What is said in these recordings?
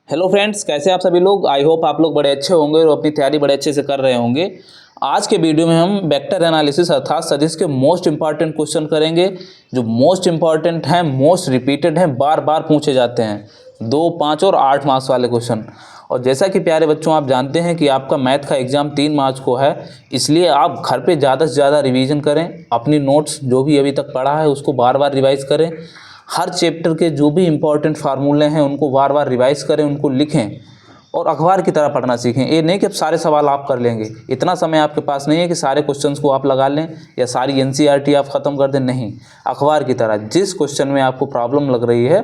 Hello friends, कैसे आप सभी लोग। आई होप आप लोग बड़े अच्छे होंगे और अपनी तैयारी बड़े अच्छे से कर रहे होंगे। आज के वीडियो में हम वेक्टर एनालिसिस अर्थात सदिश के मोस्ट इंपॉर्टेंट क्वेश्चन करेंगे, जो मोस्ट इंपॉर्टेंट हैं, मोस्ट रिपीटेड हैं, बार बार पूछे जाते हैं। 2, 5 और 8 मार्क्स वाले क्वेश्चन। और जैसा कि प्यारे बच्चों आप जानते हैं कि आपका मैथ का एग्ज़ाम 3 मार्च को है, इसलिए आप घर पे ज़्यादा से ज़्यादा रिवीजन करें। अपनी नोट्स जो भी अभी तक पढ़ा है उसको बार बार रिवाइज़ करें। हर चैप्टर के जो भी इम्पोर्टेंट फार्मूले हैं उनको बार बार रिवाइज़ करें, उनको लिखें और अखबार की तरह पढ़ना सीखें। ये नहीं कि अब सारे सवाल आप कर लेंगे, इतना समय आपके पास नहीं है कि सारे क्वेश्चंस को आप लगा लें या सारी एनसीईआरटी आप ख़त्म कर दें। नहीं, अखबार की तरह जिस क्वेश्चन में आपको प्रॉब्लम लग रही है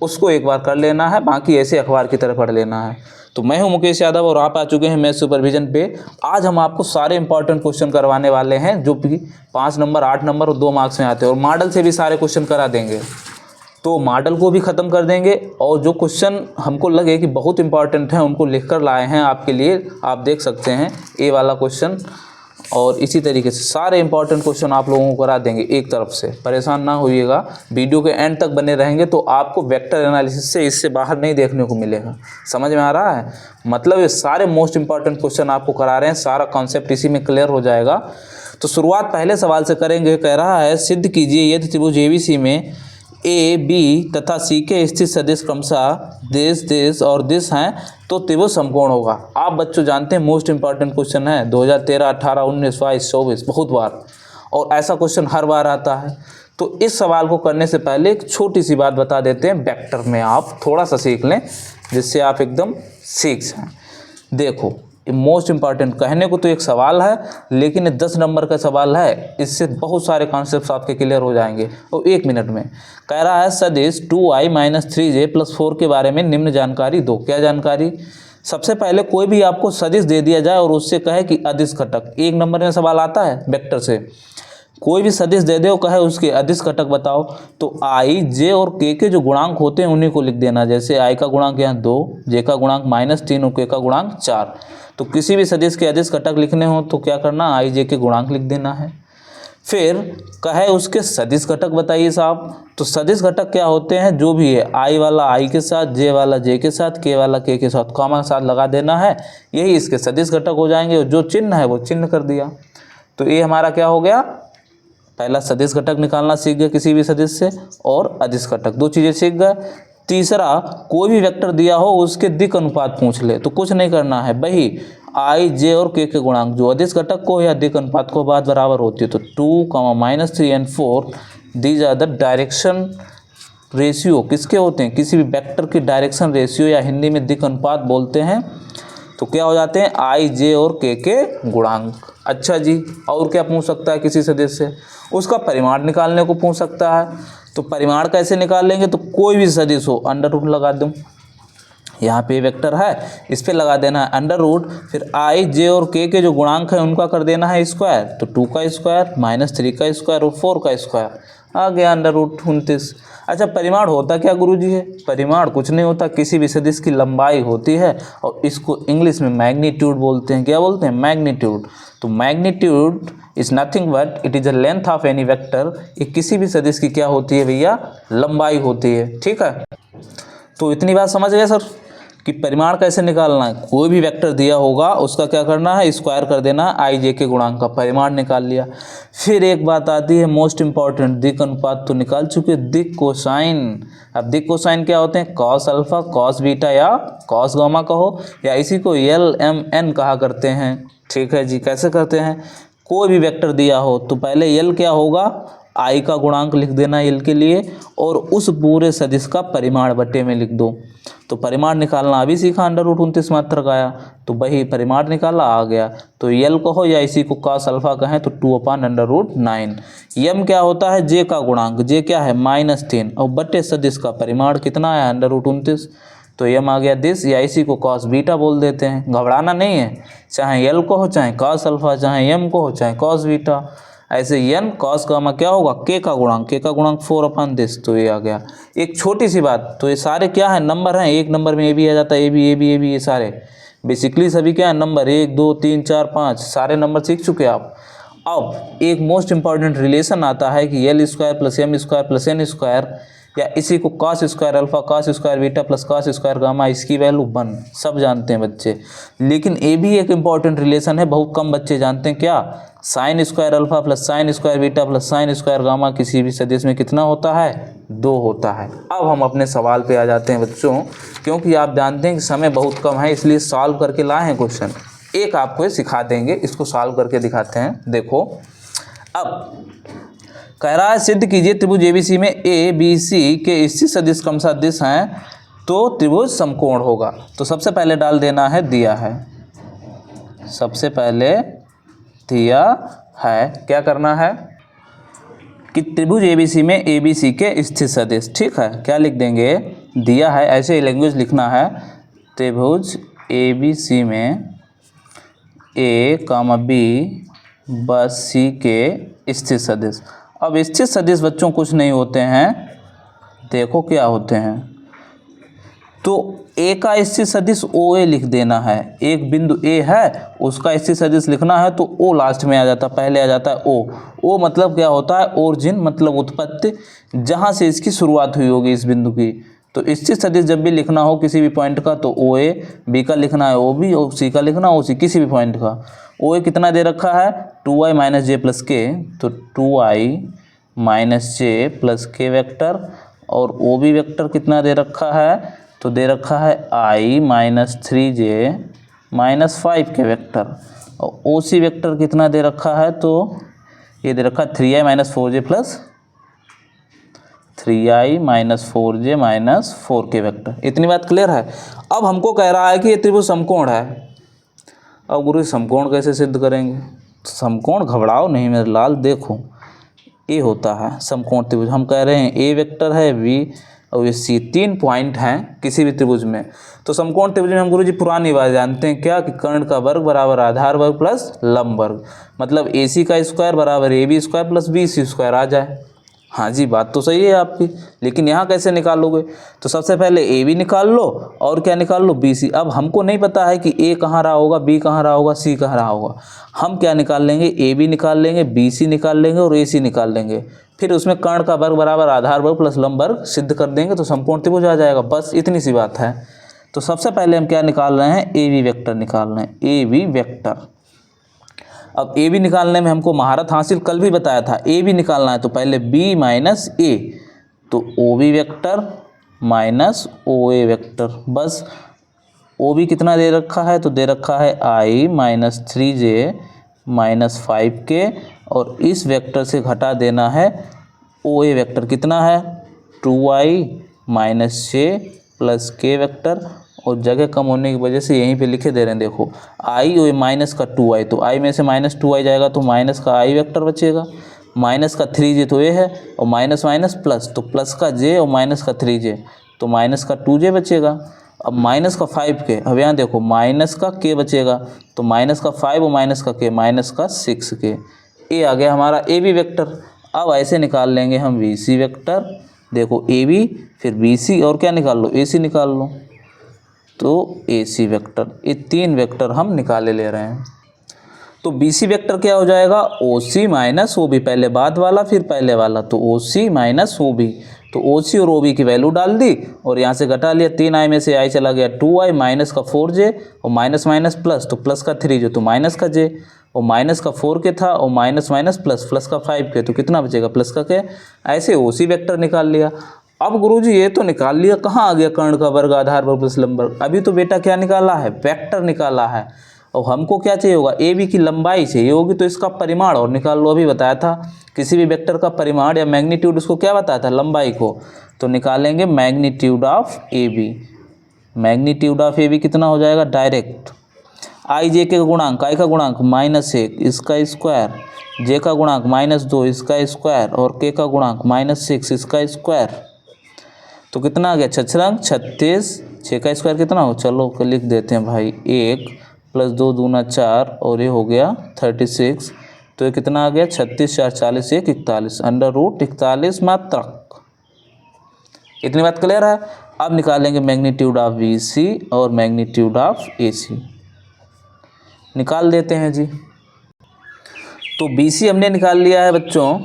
उसको एक बार कर लेना है, बाकी ऐसे अखबार की तरह पढ़ लेना है। तो मैं हूं मुकेश यादव और आप आ चुके हैं मैथ सुपरविजन पे। आज हम आपको सारे इंपॉर्टेंट क्वेश्चन करवाने वाले हैं जो भी 5 नंबर, 8 नंबर और 2 मार्क्स में आते हैं, और मॉडल से भी सारे क्वेश्चन करा देंगे। तो मॉडल को भी ख़त्म कर देंगे और जो क्वेश्चन हमको लगे कि बहुत इंपॉर्टेंट हैं उनको लिख कर लाए हैं आपके लिए। आप देख सकते हैं ए वाला क्वेश्चन, और इसी तरीके से सारे इंपॉर्टेंट क्वेश्चन आप लोगों को करा देंगे एक तरफ से। परेशान ना होइएगा, वीडियो के एंड तक बने रहेंगे तो आपको वेक्टर एनालिसिस से इससे बाहर नहीं देखने को मिलेगा। समझ में आ रहा है? मतलब ये सारे मोस्ट इंपॉर्टेंट क्वेश्चन आपको करा रहे हैं, सारा कॉन्सेप्ट इसी में क्लियर हो जाएगा। तो शुरुआत पहले सवाल से करेंगे। कह रहा है सिद्ध कीजिए यदि त्रिभुज एबीसी में ए, बी तथा सी के स्थित सदिश क्रमशः दिस, दिस और दिस हैं तो त्रिभुज समकोण होगा। आप बच्चों जानते हैं मोस्ट इंपॉर्टेंट क्वेश्चन है 2013, 18, 19, 22, 24 बहुत बार, और ऐसा क्वेश्चन हर बार आता है। तो इस सवाल को करने से पहले एक छोटी सी बात बता देते हैं, वेक्टर में आप थोड़ा सा सीख लें जिससे आप एकदम सीख जाएं। देखो, मोस्ट इंपॉर्टेंट कहने को तो एक सवाल है, लेकिन ये 10 नंबर का सवाल है, इससे बहुत सारे कॉन्सेप्ट्स आपके क्लियर हो जाएंगे और 1 मिनट में। कह रहा है सदिश 2i - 3j + 4 के बारे में निम्न जानकारी दो। क्या जानकारी? सबसे पहले कोई भी आपको सदिश दे दिया जाए और उससे कहे कि अदिश घटक, 1 नंबर में सवाल आता है वेक्टर से। कोई भी सदिश दे दे और कहे उसके अदिश घटक बताओ, तो i, j और k के जो गुणांक होते हैं उन्हीं को लिख देना। जैसे i का गुणांक यहाँ 2, j का गुणांक -3 और k का गुणांक 4। तो किसी भी सदिश के अदिश घटक लिखने हो तो क्या करना, i, j के गुणांक लिख देना है। फिर कहे उसके सदिश घटक बताइए साहब। तो सदिश घटक क्या होते हैं? जो भी है, i वाला i के साथ, j वाला j के साथ, k वाला k के साथ, कॉमा के साथ लगा देना है, यही इसके सदिश घटक हो जाएंगे। और जो चिन्ह है वो चिन्ह कर दिया। तो ये हमारा क्या हो गया, पहला सदिश घटक निकालना सीख गए किसी भी सदिश से, और अदिश घटक, 2 चीज़ें सीख गए। तीसरा, कोई भी वेक्टर दिया हो उसके दिक् अनुपात पूछ ले तो कुछ नहीं करना है, वही i, j और k के गुणांक जो अदिश घटक को या दिक् अनुपात को बात बराबर होती है। तो 2, -3 and 4 these are the direction ratio. किसके होते हैं? किसी भी वेक्टर की डायरेक्शन रेशियो, या हिंदी में दिक् अनुपात बोलते हैं। तो क्या हो जाते हैं, i, j और k के गुणांक। अच्छा जी, और क्या पूछ सकता है किसी सदिश से? उसका परिमाण निकालने को पूछ सकता है। तो परिमाण कैसे निकाल लेंगे? तो कोई भी सदिश हो, अंडर रूट लगा दूँ, यहाँ पे वेक्टर है, इस पे लगा देना है अंडर रूट। फिर i, j और k के जो गुणांक है उनका कर देना है स्क्वायर। तो 2 का स्क्वायर, -3 का स्क्वायर और 4 का स्क्वायर, आ गया √29। अच्छा, परिमाण होता क्या गुरुजी है? परिमाण कुछ नहीं होता, किसी भी सदिश की लंबाई होती है, और इसको इंग्लिश में मैग्नीट्यूड बोलते हैं। क्या बोलते हैं? मैग्नीट्यूड। तो magnitude is nothing but it is a length of any vector. ये किसी भी सदिश की क्या होती है भैया? लंबाई होती है। ठीक है, तो इतनी बात समझ गए सर कि परिमाण कैसे निकालना है। कोई भी वेक्टर दिया होगा उसका क्या करना है, स्क्वायर कर देना है, i, j के गुणांक का परिमाण निकाल लिया। फिर एक बात आती है मोस्ट इंपॉर्टेंट, दिक् अनुपात तो निकाल चुके, दिक् कोसाइन। अब दिक् कोसाइन क्या होते हैं? कॉस अल्फा, कॉस बीटा या कॉस गामा कहो, या इसी को LMN कहा करते हैं। ठीक है जी, कैसे करते हैं? कोई भी वेक्टर दिया हो तो पहले यल क्या होगा, i का गुणांक लिख देना यल के लिए, और उस पूरे सदिश का परिमाण बटे में लिख दो। तो परिमाण निकालना अभी सीखा, अंडर रूट 29 मात्रक आया, तो वही परिमाण निकाला, आ गया। तो यल कहो या इसी को cos अल्फा कहें तो 2/√9। यम क्या होता है? j का गुणांक, j क्या है? -3, और बटे सदिश का परिमाण कितना है? Under root 29। तो यम आ गया दिस, या इसी को cos बीटा बोल देते हैं। घबराना नहीं है, चाहे यल को हो, चाहे cos अल्फा, चाहे यम को हो, चाहे cos बीटा। ऐसे n cos गामा क्या होगा? k का गुणांक, k का गुणांक 4/10। तो ये आ गया। एक छोटी सी बात, तो ये सारे क्या है? नंबर हैं। 1 नंबर में ए भी आ जाता है, ए बी, ये सारे बेसिकली सभी क्या है? नंबर 1, 2, 3, 4, 5 सारे नंबर सीख चुके आप। अब एक मोस्ट इंपॉर्टेंट रिलेशन आता है कि l² + m² + n² या इसी को cos square alpha cos square beta plus cos square gamma, इसकी वैल्यू 1, सब जानते हैं बच्चे। लेकिन ये भी एक इंपॉर्टेंट रिलेशन है, बहुत कम बच्चे जानते हैं, क्या? Sine square alpha plus sine square beta plus sine square gamma किसी भी सदिश में कितना होता है? 2 होता है। अब हम अपने सवाल पे आ जाते हैं बच्चों, क्योंकि आप जानते हैं कि समय बहुत कम है, इसलिए सॉल्व करके लाए हैं क्वेश्चन। एक आपको ये सिखा देंगे, इसको सॉल्व करके दिखाते हैं। देखो अब कह रहा है सिद्ध कीजिए त्रिभुज एबीसी में ए बी सी के स्थित सदिश क्रम सदिश हैं तो त्रिभुज समकोण होगा। तो सबसे पहले डाल देना है दिया है, सबसे पहले दिया है, क्या करना है कि त्रिभुज एबीसी में एबीसी के स्थित सदिश, ठीक है, क्या लिख देंगे? दिया है, ऐसे ही लैंग्वेज लिखना है, त्रिभुज एबीसी में ए कामा बी बस सी के स्थित सदिश। अब स्थित सदिश बच्चों कुछ नहीं होते हैं, देखो क्या होते हैं, तो ए का स्थित सदिश ओ ए लिख देना है, एक बिंदु ए है उसका स्थित सदिश लिखना है तो ओ लास्ट में आ जाता है, पहले आ जाता है ओ मतलब क्या होता है? ओरिजिन मतलब उत्पत्ति, जहाँ से इसकी शुरुआत हुई होगी इस बिंदु की। तो स्थित सदिश जब भी लिखना हो किसी भी पॉइंट का तो ओ ए, बी का लिखना है ओ बी, और सी का लिखना ओ सी, किसी भी पॉइंट का। ओ ए कितना दे रखा है? 2i माइनस जे प्लस के, तो 2i माइनस जे प्लस के वेक्टर, और ओ बी वेक्टर कितना दे रखा है? तो दे रखा है i माइनस 3j माइनस 5 के वेक्टर, और ओ सी वेक्टर कितना दे रखा है? तो ये दे रखा है 3i minus 4j plus 3i minus 4j minus 4 के वेक्टर। इतनी बात क्लियर है? अब हमको कह रहा है कि ये त्रिभुज समकोण है। अब गुरु समकोण कैसे सिद्ध करेंगे? समकोण घबराओ नहीं मेरे लाल, देखो ए होता है समकोण त्रिभुज। हम कह रहे हैं ए वेक्टर है, बी और ये सी, 3 पॉइंट हैं किसी भी त्रिभुज में। तो समकोण त्रिभुज में हम गुरुजी पुरानी बात जानते हैं, क्या? कि कर्ण का वर्ग बराबर आधार वर्ग प्लस लंब वर्ग, मतलब ए सी का स्क्वायर बराबर A B square plus B C square आ जाए। हाँ जी, बात तो सही है आपकी, लेकिन यहाँ कैसे निकालोगे? तो सबसे पहले ए बी निकाल लो और क्या निकाल लो? B C. अब हमको नहीं पता है कि ए कहाँ रहा होगा, बी कहाँ रहा होगा, सी कहाँ रहा होगा। हम क्या निकाल लेंगे? ए बी निकाल लेंगे, बी सी निकाल लेंगे और ए सी निकाल लेंगे, फिर उसमें कर्ण का वर्ग बराबर आधार वर्ग प्लस लंब वर्ग सिद्ध कर देंगे तो समकोण त्रिभुज आ जाएगा। बस इतनी सी बात है। तो सबसे पहले हम क्या निकाल रहे हैं? ए बी वेक्टर निकाल रहे हैं, ए बी वेक्टर। अब ए बी निकालने में हमको महारत हासिल, कल भी बताया था, ए बी निकालना है तो पहले बी माइनस ए, तो O B vector minus O ए वेक्टर। बस ओ बी कितना दे रखा है? तो दे रखा है i माइनस 3j माइनस 5 के, और इस वेक्टर से घटा देना है ओ ए वेक्टर, कितना है? 2i माइनस जे प्लस के वेक्टर, और जगह कम होने की वजह से यहीं पे लिखे दे रहे हैं, देखो i और माइनस का 2i, तो i में से माइनस 2i जाएगा तो माइनस का i वेक्टर बचेगा, माइनस का 3j तो ये है, और माइनस माइनस प्लस, तो प्लस का j और माइनस का 3j, तो माइनस का 2j बचेगा। अब माइनस का 5k, अब यहाँ देखो माइनस का k बचेगा, तो माइनस का 5 और माइनस का k, माइनस का 6k। ये आ गया हमारा ए बी वेक्टर। अब ऐसे निकाल लेंगे हम बी सी वेक्टर, देखो ए बी फिर बी सी, और क्या निकाल लो? ए सी निकाल लो, तो ए सी वेक्टर। ये 3 वेक्टर हम निकाले ले रहे हैं। तो बी सी वेक्टर क्या हो जाएगा? ओ सी माइनस ओ बी, पहले बाद वाला फिर पहले वाला, तो ओ सी माइनस ओ बी। तो ओ सी और ओ बी की वैल्यू डाल दी और यहाँ से घटा लिया, 3i में से i चला गया 2i, माइनस का 4j और माइनस माइनस प्लस, तो प्लस का 3j तो माइनस का j, और माइनस का 4k था और माइनस माइनस प्लस, प्लस का 5k, तो कितना बचेगा? प्लस का k। ऐसे ओ सी वेक्टर निकाल लिया। अब गुरुजी ये तो निकाल लिया, कहाँ आ गया कर्ण का वर्ग आधार वर्ग प्लस लंब वर्ग? अभी तो बेटा क्या निकाला है? वेक्टर निकाला है। और हमको क्या चाहिए होगा? ए बी की लंबाई चाहिए होगी, तो इसका परिमाण और निकाल लो। अभी बताया था किसी भी वेक्टर का परिमाण या मैग्नीट्यूड, उसको क्या बताया था? लंबाई को। तो निकालेंगे magnitude of A B. Magnitude of A B कितना हो जाएगा? डायरेक्ट आई जे के गुणांक, आई का गुणांक -1 इसका स्क्वायर, जे का गुणांक -2 इसका स्क्वायर, और के का गुणांक -6 इसका स्क्वायर। तो कितना आ गया? 6 36, 6 का स्क्वायर कितना हो? चलो लिख देते हैं भाई, 1 + 2 दूना 4, और ये हो गया 36। तो ये कितना आ गया? 36 4 40 1 41, √41 मात्रक। इतनी बात क्लियर है? अब निकालेंगे मैग्नीट्यूड ऑफ बी सी और मैग्नीट्यूड ऑफ ए सी। निकाल देते हैं जी। तो बी सी हमने निकाल लिया है बच्चों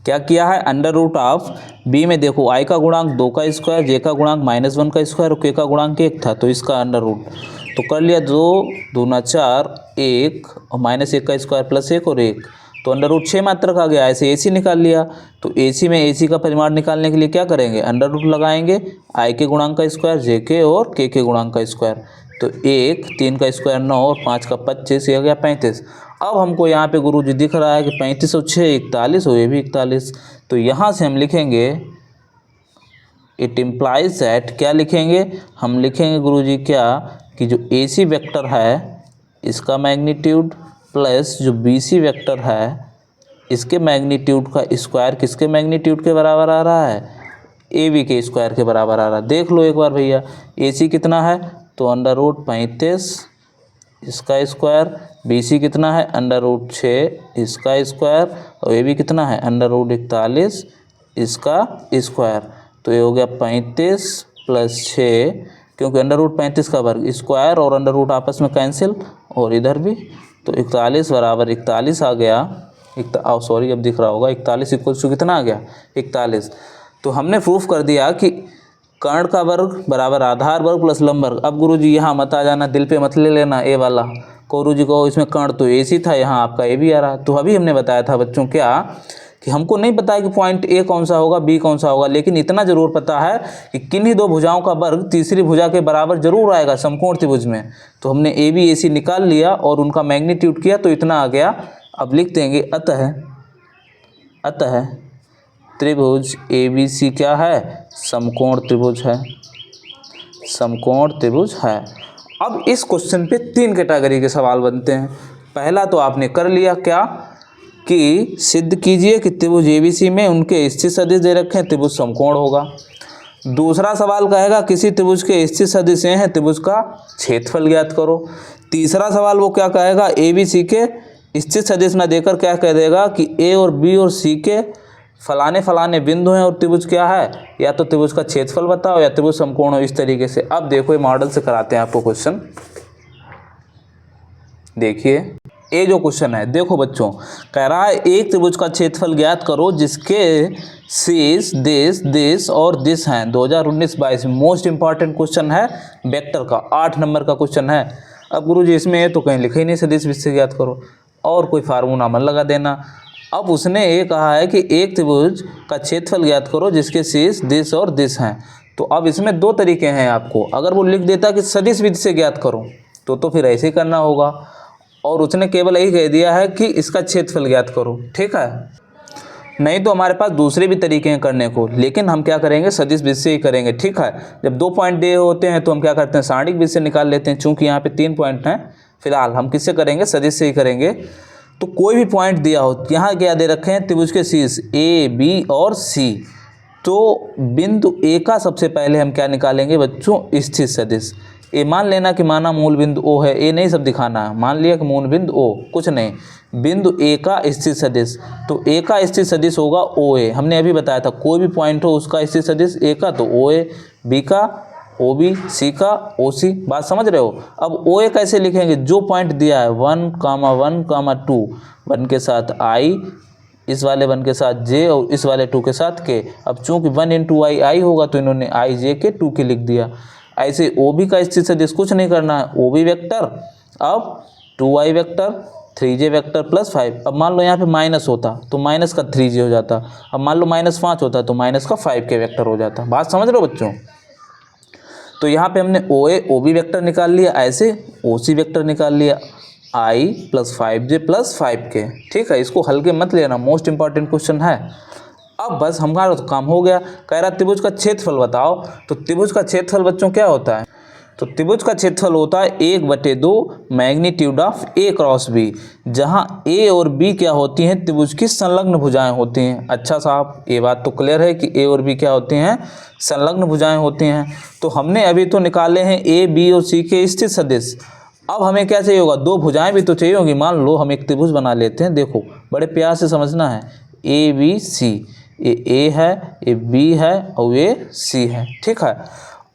क्या किया है, अंडर रूट ऑफ बी में देखो आई का गुणांक 2 का स्क्वायर, जे का गुणांक -1 का स्क्वायर और के का गुणांक 1 था, तो इसका अंडर रूट तो कर लिया 2 दूना 4 1 और -1 का स्क्वायर प्लस 1 और 1, तो अंडर रूट 6 मात्रक आ गया। ऐसे AC निकाल लिया, तो AC में AC का परिमाण निकालने के लिए क्या करेंगे, अंडर रूट लगाएंगे आई के गुणांक का स्क्वायर, जे के और के गुणांक का स्क्वायर, तो 1 3 का स्क्वायर 9 और 5 का 25, ये आ गया 35। अब हमको यहाँ पे गुरुजी दिख रहा है कि 35 और 6 41 और ये भी 41, तो यहाँ से हम लिखेंगे इट इम्प्लाइज दैट, क्या लिखेंगे, हम लिखेंगे गुरुजी क्या कि जो AC वेक्टर है इसका मैग्नीट्यूड प्लस जो BC वेक्टर है इसके मैग्नीट्यूड का स्क्वायर किसके मैग्नीट्यूड के बराबर आ रहा है, AB के स्क्वायर के बराबर आ रहा है। देख लो एक बार भैया, AC कितना है तो अंडर रूट 35 इसका स्क्वायर, BC कितना है अंडर रूट 6 इसका स्क्वायर और AB कितना है अंडर रूट 41 इसका स्क्वायर, तो ये हो गया 35 + 6, क्योंकि अंडर रूट 35 का वर्ग, स्क्वायर और अंडर रूट आपस में कैंसिल और इधर भी, तो 41 बराबर 41 आ गया। सॉरी अब दिख रहा होगा 41 = कितना आ गया 41। तो हमने प्रूफ कर दिया कि कर्ण का वर्ग बराबर आधार वर्ग प्लस लंब वर्ग। अब गुरुजी यहाँ मत आ जाना, दिल पे मत ले लेना ए वाला, गुरुजी को इसमें कर्ण तो AC था, यहाँ आपका A भी आ रहा है। तो अभी हमने बताया था बच्चों क्या कि हमको नहीं पता है कि पॉइंट A कौन सा होगा B कौन सा होगा, लेकिन इतना जरूर पता है कि किन्हीं दो भुजाओं का वर्ग तीसरी भुजा के बराबर जरूर आएगा समकोण त्रिभुज में। तो हमने AB AC निकाल लिया और उनका मैग्नीट्यूड किया तो इतना आ गया। अब लिख देंगे अतः त्रिभुज ABC क्या है, समकोण त्रिभुज है, समकोण त्रिभुज है। अब इस क्वेश्चन पे 3 कैटेगरी के सवाल बनते हैं। पहला तो आपने कर लिया क्या कि सिद्ध कीजिए कि त्रिभुज ABC में उनके स्थित सदिश दे रखे हैं, त्रिभुज समकोण होगा। दूसरा सवाल कहेगा किसी त्रिभुज के स्थित सदिश हैं, त्रिभुज का क्षेत्रफल ज्ञात करो। तीसरा सवाल वो क्या कहेगा, ABC के स्थित सदिश न देकर क्या कह देगा कि A और B और C के फलाने फलाने बिंदु हैं और त्रिभुज क्या है, या तो त्रिभुज का क्षेत्रफल बताओ या त्रिभुज समकोण हो, इस तरीके से। अब देखो ये मॉडल से कराते हैं आपको क्वेश्चन। देखिए ये जो क्वेश्चन है, देखो बच्चों कह रहा है एक त्रिभुज का क्षेत्रफल ज्ञात करो जिसके शीर्ष देश और दिश हैं। 2019-22 मोस्ट इंपॉर्टेंट क्वेश्चन है वेक्टर का, 8 नंबर का क्वेश्चन है। अब गुरुजी इसमें तो कहीं लिखा ही नहीं सदिश विषय ज्ञात करो, और कोई फार्मूला मत लगा देना। अब उसने ये कहा है कि एक त्रिभुज का क्षेत्रफल ज्ञात करो जिसके शीर्ष देश और दिश हैं। तो अब इसमें 2 तरीके हैं आपको, अगर वो लिख देता कि सदिश विधि से ज्ञात करो तो फिर ऐसे ही करना होगा, और उसने केवल यही कह दिया है कि इसका क्षेत्रफल ज्ञात करो, ठीक है। नहीं तो हमारे पास दूसरे भी तरीके हैं करने को, लेकिन हम क्या करेंगे सदिश विधि से ही करेंगे, ठीक है। जब 2 पॉइंट दिए होते हैं तो हम क्या करते हैं सारणिक विधि से निकाल लेते हैं। चूंकि यहाँ पे 3 पॉइंट हैं, फिलहाल हम किससे करेंगे, सदिश से ही करेंगे। तो कोई भी पॉइंट दिया हो, यहाँ क्या दे रखे हैं त्रिभुज के शीर्ष A B और C, तो बिंदु A का सबसे पहले हम क्या निकालेंगे बच्चों, स्थित सदिश। ये मान लेना कि माना मूल बिंदु O है, ये नहीं सब दिखाना है, मान लिया कि मूल बिंदु O, कुछ नहीं, बिंदु A का स्थित सदिश, तो A का स्थित सदिश होगा OA। हमने अभी बताया था कोई भी पॉइंट हो उसका स्थित सदिश A का तो OA, B का OB, C का OC, बात समझ रहे हो। अब OA कैसे लिखेंगे, जो पॉइंट दिया है 1, 1, 2, 1 के साथ I, इस वाले 1 के साथ J और इस वाले 2 के साथ K। अब चूंकि 1 × I होगा तो इन्होंने I J के 2 के लिख दिया। ऐसे OB का स्थित सदिश कुछ नहीं करना है, OB वेक्टर, अब 2I vector, 3J vector plus 5। अब मान लो यहाँ पे माइनस होता तो माइनस का 3J हो जाता, अब मान लो -5 होता तो माइनस का 5 के वेक्टर हो जाता। बात समझ रहे हो बच्चों। तो यहाँ पे हमने OA OB वेक्टर निकाल लिया, ऐसे OC वेक्टर निकाल लिया, I + 5J + 5K, ठीक है। इसको हल्के मत लेना, मोस्ट इंपॉर्टेंट क्वेश्चन है। अब बस हमारा तो काम हो गया। कह रहा त्रिभुज का क्षेत्रफल बताओ, तो त्रिभुज का क्षेत्रफल बच्चों क्या होता है, तो त्रिभुज का क्षेत्रफल होता है 1/2 magnitude of A cross B, जहाँ A और B क्या होती हैं, त्रिभुज की संलग्न भुजाएं होती हैं। अच्छा साहब, ये बात तो क्लियर है कि A और B क्या होती हैं, संलग्न भुजाएं होती हैं। तो हमने अभी तो निकाले हैं A B और C के स्थित सदिश। अब हमें क्या चाहिए होगा, 2 भुजाएं भी तो चाहिए होगी। मान लो हम एक त्रिभुज बना लेते हैं, देखो बड़े प्यार से समझना है, ABC, ये A है, ये B है और ये C है, ठीक है।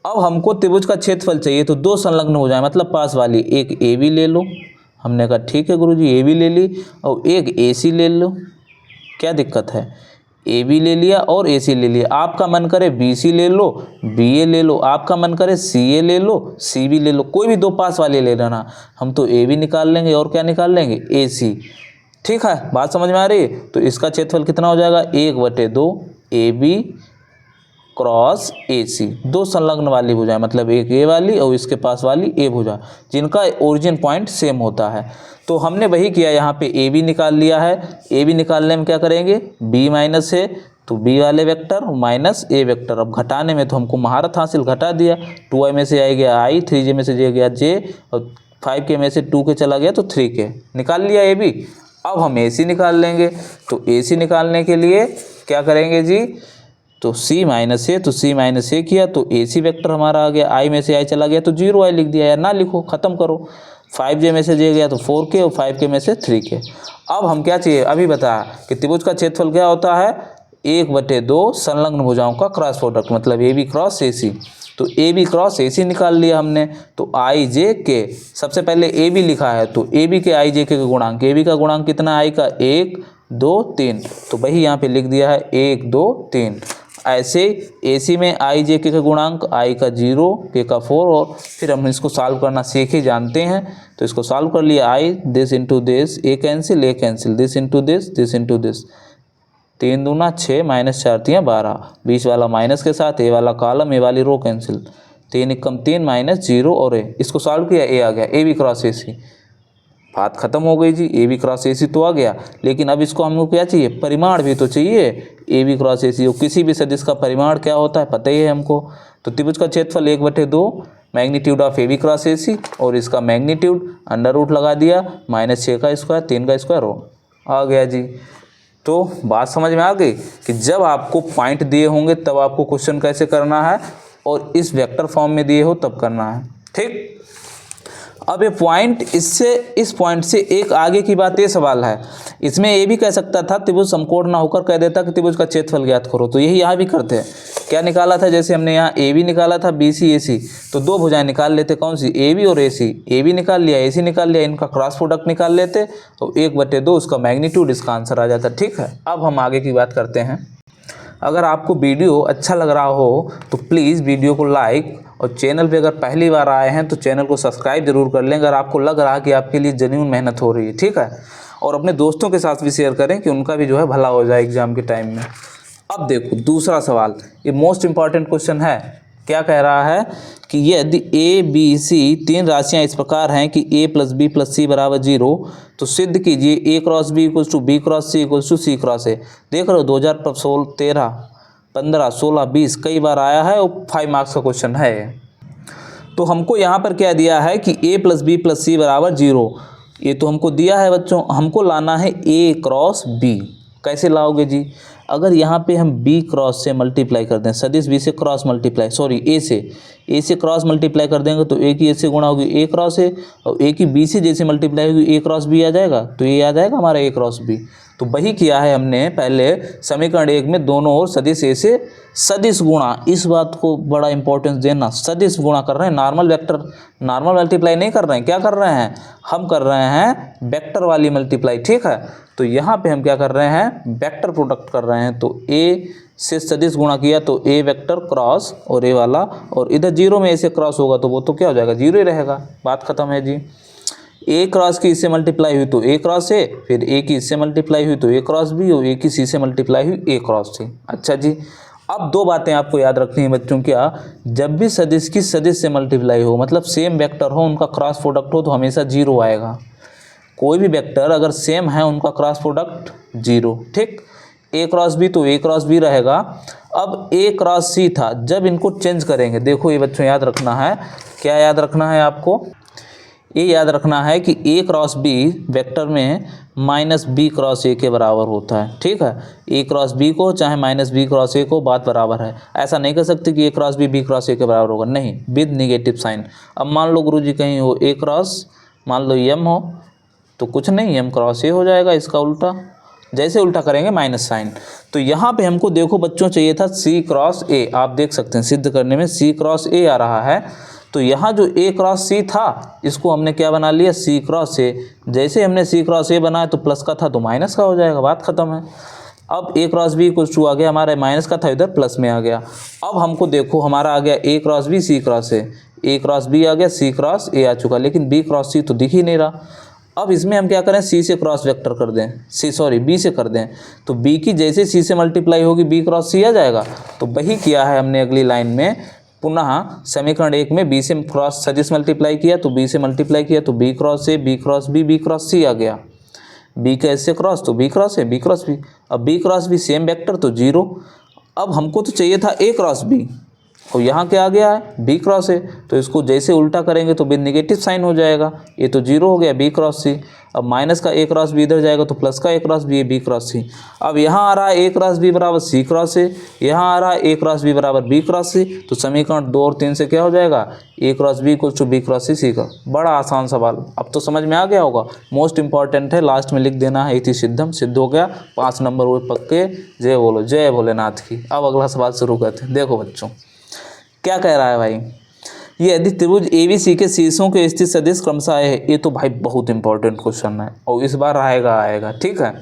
अब हमको त्रिभुज का क्षेत्रफल चाहिए, तो 2 संलग्न हो जाए, मतलब पास वाली, एक AB ले लो, हमने कहा ठीक है गुरुजी AB ले ली, और एक AC ले लो, क्या दिक्कत है, ए बी ले लिया और ए सी ले लिया। आपका मन करे बी सी ले लो, बी ए ले लो, आपका मन करे सी ए ले लो, सी बी ले लो, कोई भी दो पास वाले ले लेना। हम तो ए बी निकाल लेंगे और क्या निकाल लेंगे, ए सी। ठीक है, बात समझ में आ रही है। तो इसका क्षेत्रफल कितना हो जाएगा, 1/2 ए बी क्रॉस ए सी, दो संलग्न वाली भुजाएं, मतलब एक ए वाली और इसके पास वाली ए भुजा, जिनका ओरिजिन पॉइंट सेम होता है। तो हमने वही किया, यहाँ पे ए बी निकाल लिया है। ए बी निकालने में क्या करेंगे, बी माइनस है तो बी वाले वेक्टर माइनस ए वेक्टर। अब घटाने में तो हमको महारत हासिल, घटा दिया। 2i में से आ गया i, 3j में से गया j और 5k में से 2k चला गया तो 3k, निकाल लिया ए बी। अब हम ए सी निकाल लेंगे। तो ए सी निकालने के लिए क्या करेंगे जी, तो c माइनस ए, तो c माइनस ए किया तो ए सी वैक्टर हमारा आ गया। i में से i चला गया तो 0i लिख दिया, या ना लिखो, ख़त्म करो। 5j में से गया तो 4k और 5k में से 3k। अब हम क्या चाहिए, अभी बताया कि त्रिभुज का क्षेत्रफल क्या होता है, 1/2 संलग्न भुजाओं का क्रॉस प्रोडक्ट, मतलब ए बी क्रॉस ए सी। तो ए बी क्रॉस ए सी निकाल लिया हमने। तो आई जे के, सबसे पहले ए बी लिखा है तो ए बी के आई जे के गुणांक, ए बी का गुणांक कितना, आई का 1 2 3, तो वही यहाँ पे लिख दिया है 1 2 3। ऐसे ए सी में आई जे के गुणांक, आई का 0, के का 4, और फिर हम इसको सॉल्व करना सीखे जानते हैं। तो इसको सॉल्व कर लिया, I this into this, A cancel A cancel, this into this into this, 3 दूना 6 माइनस 4 3 12, बीच वाला माइनस के साथ ए वाला कॉलम, ए वाली रो कैंसिल, 3 एकम 3 माइनस 0 और ए। इसको सॉल्व किया, ए आ गया, ए बी क्रॉस ए सी। बात खत्म हो गई जी, ए बी क्रॉस ए सी तो आ गया। लेकिन अब इसको हमको क्या चाहिए, परिमाण भी तो चाहिए। ए बी क्रॉस ए सी, और किसी भी सदिश का परिमाण क्या होता है पता ही है हमको। तो त्रिभुज का क्षेत्रफल 1/2 magnitude of A B cross A C, और इसका मैग्नीट्यूड अंडर रूट लगा दिया, -6 का स्क्वायर 3 का स्क्वायर हो आ गया जी। तो बात समझ में आ गई कि जब आपको पॉइंट दिए होंगे तब आपको क्वेश्चन कैसे करना है, और इस वेक्टर फॉर्म में दिए हो तब करना है। ठीक, अब ये पॉइंट, इससे इस पॉइंट से एक आगे की बात, ये सवाल है, इसमें ये भी कह सकता था त्रिभुज समकोण ना होकर कह देता कि त्रिभुज का क्षेत्रफल ज्ञात करो। तो यही यहाँ भी करते हैं। क्या निकाला था, जैसे हमने यहाँ ए बी निकाला था, बी सी ए सी, तो दो भुजाएं निकाल लेते, कौन सी, ए बी और ए सी। ए बी निकाल लिया, ए सी निकाल लिया, इनका क्रॉस प्रोडक्ट निकाल लेते तो 1/2 उसका मैग्नीट्यूड, इसका आंसर आ जाता। ठीक है, अब हम आगे की बात करते हैं। अगर आपको वीडियो अच्छा लग रहा हो तो प्लीज़ वीडियो को लाइक, और चैनल पे अगर पहली बार आए हैं तो चैनल को सब्सक्राइब जरूर कर लें, अगर आपको लग रहा है कि आपके लिए जेन्युइन मेहनत हो रही है। ठीक है, और अपने दोस्तों के साथ भी शेयर करें कि उनका भी जो है भला हो जाए एग्जाम के टाइम में। अब देखो दूसरा सवाल, ये मोस्ट इंपॉर्टेंट क्वेश्चन है। क्या कह रहा है कि यदि ए बी सी 3 राशियाँ इस प्रकार हैं कि a + b + c = 0, तो सिद्ध कीजिए a cross b = b cross c = c cross a। देख रहे हो 2013, 15, 16, 20 कई बार आया है, और 5 मार्क्स का क्वेश्चन है। तो हमको यहाँ पर क्या दिया है कि a + b + c = 0, ये तो हमको दिया है बच्चों। हमको लाना है a क्रॉस b। कैसे लाओगे जी, अगर यहाँ पे हम b क्रॉस से मल्टीप्लाई कर दें, सदिश b से क्रॉस मल्टीप्लाई, सॉरी a से क्रॉस मल्टीप्लाई कर देंगे तो a की a से गुणा होगी a क्रॉस a, और a की b से जैसे मल्टीप्लाई होगी a क्रॉस b आ जाएगा, तो ये आ जाएगा हमारा a क्रॉस b। तो वही किया है हमने पहले समीकरण 1 में, दोनों ओर सदिश a से सदिश गुणा, इस बात को बड़ा इंपॉर्टेंस देना, सदिश गुणा कर रहे हैं, नॉर्मल वेक्टर, नॉर्मल मल्टीप्लाई नहीं कर रहे हैं। क्या कर रहे हैं, हम कर रहे हैं वेक्टर वाली मल्टीप्लाई। ठीक है, तो यहाँ पे हम क्या कर रहे हैं, वेक्टर प्रोडक्ट कर रहे हैं। तो a से सदिश गुणा किया तो a वेक्टर क्रॉस और a वाला, और इधर 0 में a से क्रॉस होगा तो वो तो क्या हो जाएगा, 0 ही रहेगा। बात खत्म है जी। a क्रॉस की इससे मल्टीप्लाई हुई तो a क्रॉस a, फिर a की इससे मल्टीप्लाई हुई तो a क्रॉस b, और a की c से मल्टीप्लाई हुई a क्रॉस c। अच्छा जी, अब दो बातें आपको याद रखनी है बच्चों। क्या, जब भी सदिश की सदिश से मल्टीप्लाई हो, मतलब सेम वेक्टर हो, उनका क्रॉस प्रोडक्ट हो, तो हमेशा 0 आएगा। कोई भी वेक्टर अगर सेम है उनका क्रॉस प्रोडक्ट 0। ठीक, a क्रॉस b तो a क्रॉस b रहेगा। अब a क्रॉस c था, जब इनको चेंज करेंगे, देखो ये बच्चों याद रखना है, क्या याद रखना है आपको, ये याद रखना है कि a क्रॉस b वेक्टर में -b क्रॉस a के बराबर होता है। ठीक है, a क्रॉस b को चाहे -b क्रॉस a को, बात बराबर है। ऐसा नहीं कर सकते कि a cross b cross a के बराबर होगा, नहीं, विद निगेटिव साइन। अब मान लो गुरुजी कहीं हो a क्रॉस, मान लो m हो, तो कुछ नहीं, m क्रॉस a हो जाएगा, इसका उल्टा, जैसे उल्टा करेंगे माइनस साइन। तो यहाँ पे हमको देखो बच्चों चाहिए था c क्रॉस a, आप देख सकते हैं सिद्ध करने में c क्रॉस a आ रहा है। तो यहाँ जो a क्रॉस c था, इसको हमने क्या बना लिया, c क्रॉस a। जैसे हमने c क्रॉस a बनाया तो प्लस का था तो माइनस का हो जाएगा, बात खत्म है। अब ए क्रॉस बी इक्वल टू आ गया, हमारा माइनस का था इधर प्लस में आ गया। अब हमको देखो हमारा आ गया A cross B C cross A, A cross B आ गया, सी क्रॉस ए आ चुका, लेकिन बी क्रॉस सी तो दिख ही नहीं रहा। अब इसमें हम क्या करें, सी से क्रॉस वेक्टर कर दें, बी से कर दें, तो बी की जैसे सी से मल्टीप्लाई होगी बी क्रॉस सी आ जाएगा। तो वही किया है हमने अगली लाइन में, पुनः समीकरण 1 में बी से क्रॉस सदिश मल्टीप्लाई किया, तो बी से मल्टीप्लाई किया तो B cross A, B cross B cross C आ गया। बी का इससे क्रॉस तो B cross A, B cross B. अब B cross B same vector तो 0। अब हमको तो चाहिए था ए क्रॉस बी, और यहाँ क्या आ गया है बी क्रॉस ए, तो इसको जैसे उल्टा करेंगे तो भी नेगेटिव साइन हो जाएगा, ये तो 0 हो गया बी क्रॉस सी। अब माइनस का ए क्रॉस बी इधर जाएगा तो प्लस का ए क्रॉस बी, बी क्रॉस सी। अब यहाँ आ रहा है ए क्रॉस बी बराबर सी क्रॉस ए, यहाँ आ रहा है ए क्रॉस बी बराबर बी क्रॉस सी, तो समीकरण 2 और 3 से क्या हो जाएगा, A cross B equal to B cross C का। बड़ा आसान सवाल, अब तो समझ में आ गया होगा। मोस्ट इंपॉर्टेंट है, लास्ट में लिख देना है इति सिद्धम, सिद्ध हो गया, 5 नंबर हुए पक्के। जय बोलो जय भोलेनाथ की। अब अगला सवाल शुरू करते हैं। देखो बच्चों क्या कह रहा है भाई, ये यदि त्रिभुज एबीसी के शीर्षों के स्थित सदिश क्रमशः है, ये तो भाई बहुत इंपॉर्टेंट क्वेश्चन है और इस बार आएगा, ठीक है।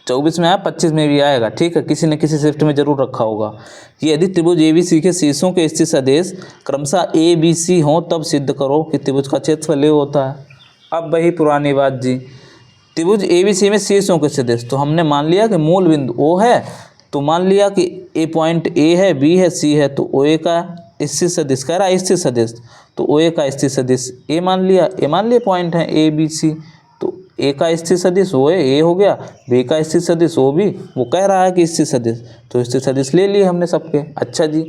24 में आया, 25 में भी आएगा, ठीक है, किसी न किसी शिफ्ट में जरूर रखा होगा। ये यदि त्रिभुज एबीसी के शीर्षों के स्थित सदिश क्रमशः ए बी सी हों तब सिद्ध करो कि त्रिभुज का क्षेत्रफल ए होता है। अब वही पुरानी बात जी, त्रिभुज एबीसी में शीर्षों के सदिश, तो हमने मान लिया कि मूल बिंदु ओ है, तो मान लिया कि ए पॉइंट ए है, बी है, सी है, तो ओ ए का स्थित सदिश कह रहा है, स्थित सदिश, तो ओ ए का स्थित सदिश ए मान लिया पॉइंट है ए बी सी, तो ए का स्थित सदिश ओ ए हो गया, बी का स्थित सदिश ओ बी, वो कह रहा है कि स्थित सदिश, तो स्थित सदिश ले लिए हमने सबके। अच्छा जी,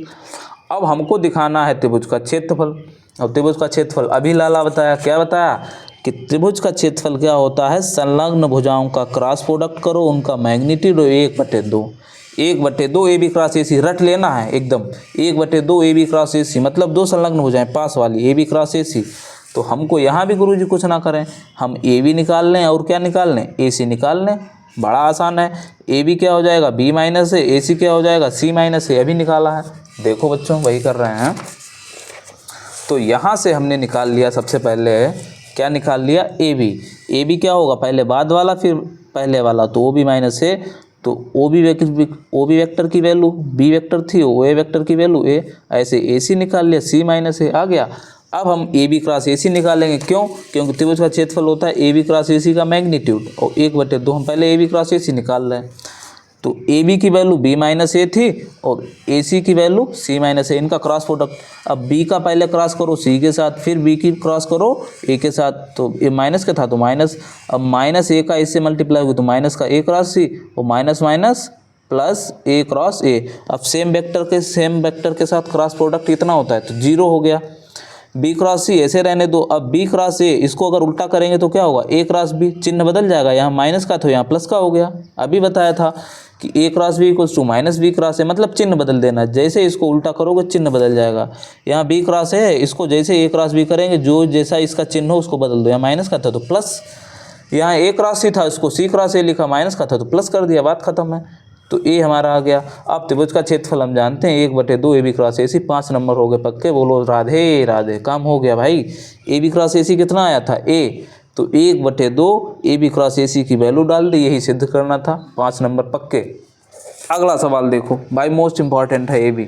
अब हमको दिखाना है त्रिभुज का क्षेत्रफल। और त्रिभुज का क्षेत्रफल अभी लाला बताया, क्या बताया कि त्रिभुज का क्षेत्रफल क्या होता है, संलग्न भुजाओं का क्रॉस प्रोडक्ट करो, उनका magnitude 1/2, 1/2 A B cross A C रट लेना है एकदम, 1/2 ए बी क्रॉस ए सी, मतलब 2 संलग्न हो जाए पास वाली ए बी क्रॉस ए सी। तो हमको यहाँ भी गुरुजी कुछ ना करें, हम ए बी निकाल लें और क्या निकाल लें, ए सी निकाल लें। बड़ा आसान है, ए बी क्या हो जाएगा बी माइनस ए सी क्या हो जाएगा सी माइनस ए, अभी निकाला है। देखो बच्चों वही कर रहे हैं। तो यहाँ से हमने निकाल लिया, सबसे पहले क्या निकाल लिया, ए बी क्या होगा, पहले बाद वाला फिर पहले वाला, तो ओ बी माइनस ए, तो ओ बी वेक्टर की वैल्यू बी वेक्टर थी, ओ ए वेक्टर की वैल्यू ए, ऐसे ए सी निकाल लिया, सी माइनस ए आ गया। अब हम ए बी क्रॉस ए सी निकालेंगे, क्यों, क्योंकि त्रिभुज का क्षेत्रफल होता है ए बी क्रॉस ए सी का मैग्नीट्यूड, और 1/2 हम पहले ए बी क्रॉस ए सी निकाल रहे हैं। तो ए बी की वैल्यू बी माइनस ए थी और ए सी की वैल्यू सी माइनस ए, इनका क्रॉस प्रोडक्ट। अब बी का पहले क्रॉस करो सी के साथ, फिर बी की क्रॉस करो ए के साथ, तो ए माइनस का था तो माइनस, अब माइनस ए का इससे मल्टीप्लाई होगी तो माइनस का ए क्रॉस सी, और माइनस माइनस प्लस ए क्रॉस ए। अब सेम वेक्टर के साथ क्रॉस प्रोडक्ट कितना होता है, तो 0 हो गया। बी क्रॉस सी ऐसे रहने दो। अब बी क्रॉस ए, इसको अगर उल्टा करेंगे तो क्या होगा, ए क्रॉस बी, चिन्ह बदल जाएगा, यहाँ माइनस का तो यहाँ प्लस का हो गया। अभी बताया था कि A cross B equals to minus B cross A, मतलब चिन्ह बदल देना, जैसे इसको उल्टा करोगे चिन्ह बदल जाएगा। यहाँ बी क्रॉस है, इसको जैसे ए क्रॉस बी करेंगे, जो जैसा इसका चिन्ह हो उसको बदल दो, यहाँ माइनस का था तो प्लस, यहाँ ए क्रॉस सी था उसको सी क्रॉस ए लिखा, माइनस का था तो प्लस कर दिया, बात खत्म है। तो ए हमारा आ गया। अब त्रिभुज का क्षेत्रफल हम जानते हैं 1/2 A B cross A C, 5 number हो गए पक्के, बोलो राधे राधे, काम हो गया भाई। ए बी क्रॉस ए सी कितना आया था ए, तो 1/2 ए बी क्रॉस ए सी की वैल्यू डाल दी, यही सिद्ध करना था, 5 नंबर पक्के। अगला सवाल देखो भाई, मोस्ट इंपॉर्टेंट है ए बी,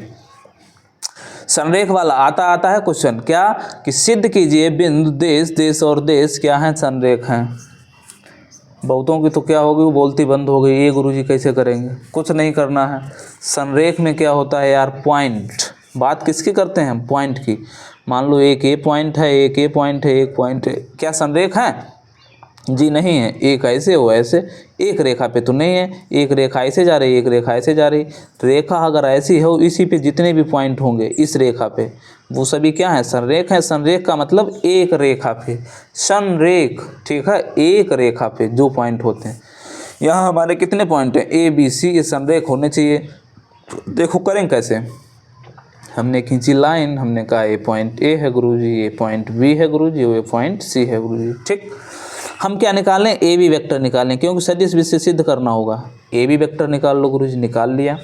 संरेख वाला आता है क्वेश्चन, क्या कि सिद्ध कीजिए बिंदु देश और देश क्या है, संरेख हैं। बहुतों की तो क्या होगी, वो बोलती बंद हो गई, ये गुरुजी कैसे करेंगे, कुछ नहीं करना है। संरेख में क्या होता है यार, पॉइंट, बात किसकी करते हैं हम, पॉइंट की। मान लो एक ए पॉइंट है, एक ए पॉइंट है, एक पॉइंट है, क्या संरेख है, जी नहीं है। एक ऐसे हो ऐसे, एक रेखा पे तो नहीं है, एक रेखा ऐसे जा रही, एक रेखा ऐसे जा रही। रेखा अगर ऐसी हो, इसी पे जितने भी पॉइंट होंगे इस रेखा पे, वो सभी क्या है, संरेख है। संरेख का मतलब एक रेखा पे, संरेख, ठीक है, एक रेखा पे जो पॉइंट होते हैं। यहाँ हमारे कितने पॉइंट हैं, ए बी सी, ये संरेख होने चाहिए। देखो करें कैसे, हमने खींची लाइन, हमने कहा ये पॉइंट ए है गुरुजी, ये पॉइंट बी है गुरुजी, ये पॉइंट सी है गुरुजी, ठीक। हम क्या निकालें, ए बी वेक्टर निकालें, क्योंकि सदिश विषय सिद्ध करना होगा। ए बी वेक्टर निकाल लो गुरुजी, निकाल लिया।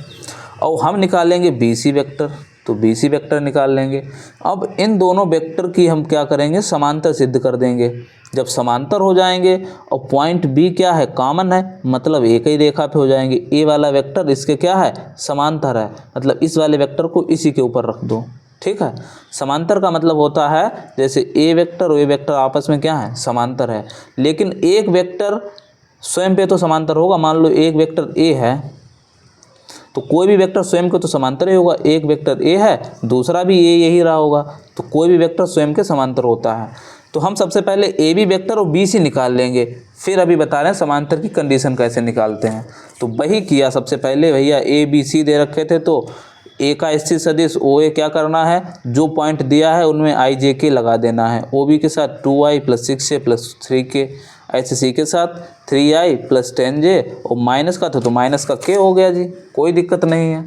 और हम निकालेंगे बी सी वेक्टर, तो BC वेक्टर निकाल लेंगे। अब इन दोनों वेक्टर की हम क्या करेंगे, समांतर सिद्ध कर देंगे। जब समांतर हो जाएंगे और पॉइंट B क्या है, कॉमन है, मतलब एक ही रेखा पे हो जाएंगे। A वाला वेक्टर इसके क्या है, समांतर है, मतलब इस वाले वेक्टर को इसी के ऊपर रख दो। ठीक है, समांतर का मतलब होता है जैसे A वेक्टर और A वेक्टर आपस में क्या है, समांतर है। लेकिन एक वेक्टर स्वयं पे तो समांतर होगा। मान लो एक वेक्टर A है, तो कोई भी वेक्टर स्वयं को तो समांतर ही होगा। एक वेक्टर A है, दूसरा भी A यही रहा होगा, तो कोई भी वेक्टर स्वयं के समांतर होता है। तो हम सबसे पहले AB वेक्टर और BC निकाल लेंगे, फिर अभी बता रहे हैं समांतर की कंडीशन कैसे निकालते हैं। तो वही किया सबसे पहले भैया, ABC दे रखे थे तो A का स्थिर सदिश OA क्या करना है, जो पॉइंट दिया है उनमें IJK लगा देना है। OB के साथ 2i + 6j + 3k, ऐसे C के साथ 3i + 10j, और माइनस का था तो माइनस का k हो गया जी, कोई दिक्कत नहीं है।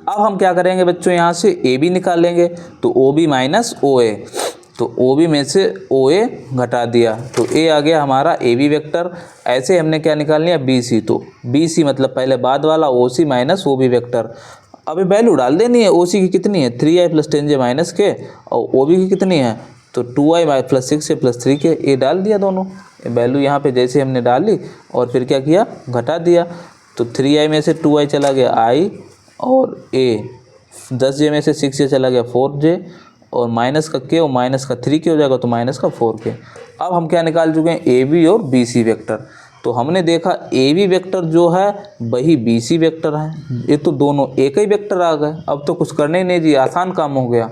अब हम क्या करेंगे बच्चों, यहाँ से AB निकाल लेंगे, तो OB - OA, तो OB में से OA घटा दिया तो A आ गया हमारा AB वेक्टर। ऐसे हमने क्या निकाल लिया, BC, तो BC मतलब पहले बाद वाला OC - OB वेक्टर। अभी वैल्यू डाल देनी है, OC की कितनी है 3i + 10j - k, और OB की कितनी है तो 2i + 6j + 3k। ये डाल दिया दोनों वैल्यू यहाँ पे जैसे हमने डाली, और फिर क्या किया, घटा दिया। तो 3i में से 2i चला गया i, और A 10j में से 6j चला गया 4j, और माइनस का k और माइनस का 3k हो जाएगा तो माइनस का 4k। अब हम क्या निकाल चुके हैं, AB और BC वेक्टर। तो हमने देखा AB वेक्टर जो है वही BC वेक्टर है, ये तो दोनों एक ही वेक्टर आ गए। अब तो कुछ करने ही नहीं जी, आसान काम हो गया।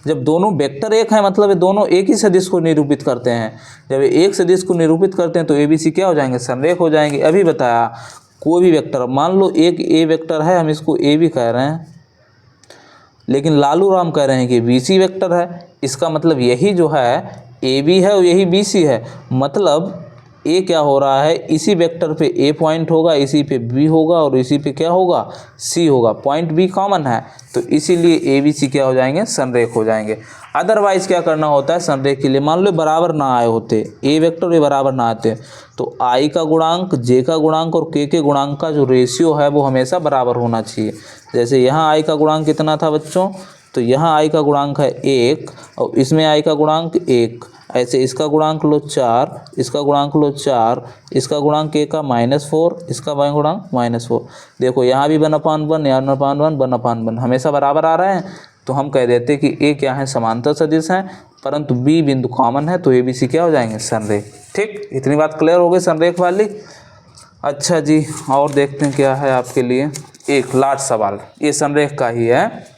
जब दोनों वेक्टर एक है मतलब ये दोनों एक ही सदिश को निरूपित करते हैं। जब एक सदिश को निरूपित करते हैं तो ABC क्या हो जाएंगे, संरेख हो जाएंगे। अभी बताया कोई भी वेक्टर, मान लो एक A वेक्टर है, हम इसको A भी कह रहे हैं, लेकिन लालू राम कह रहे हैं कि BC वेक्टर है। इसका मतलब यही जो है AB है और यही BC है, मतलब A क्या हो रहा है, इसी वेक्टर पे A पॉइंट होगा, इसी पे B होगा, और इसी पे क्या होगा, C होगा। पॉइंट B कॉमन है, तो इसीलिए ABC क्या हो जाएंगे, संरेख हो जाएंगे। अदरवाइज क्या करना होता है संरेख के लिए, मान लो बराबर ना आए होते, A वेक्टर ये बराबर ना आते, तो I का गुणांक, J का गुणांक और K के गुणांक का जो रेशियो है वो हमेशा बराबर होना चाहिए। जैसे यहाँ I का गुणांक कितना था बच्चों, तो यहाँ I का गुणांक है 1 और इसमें I का गुणांक 1। ऐसे इसका गुणांक लो 4, इसका गुणांक लो 4, इसका गुणांक k का -4, इसका गुणांक -4। देखो यहाँ भी 1/1, यहाँ 1/1, 1/1 हमेशा बराबर आ रहे हैं, तो हम कह देते कि A क्या है, समांतर सदिश हैं, परंतु B बिंदु कॉमन है, तो ABC क्या हो जाएंगे, संरेख। ठीक, इतनी बात क्लियर हो गई संरेख वाली। अच्छा जी, और देखते हैं क्या है आपके लिए एक लास्ट सवाल, ये संरेख का ही है।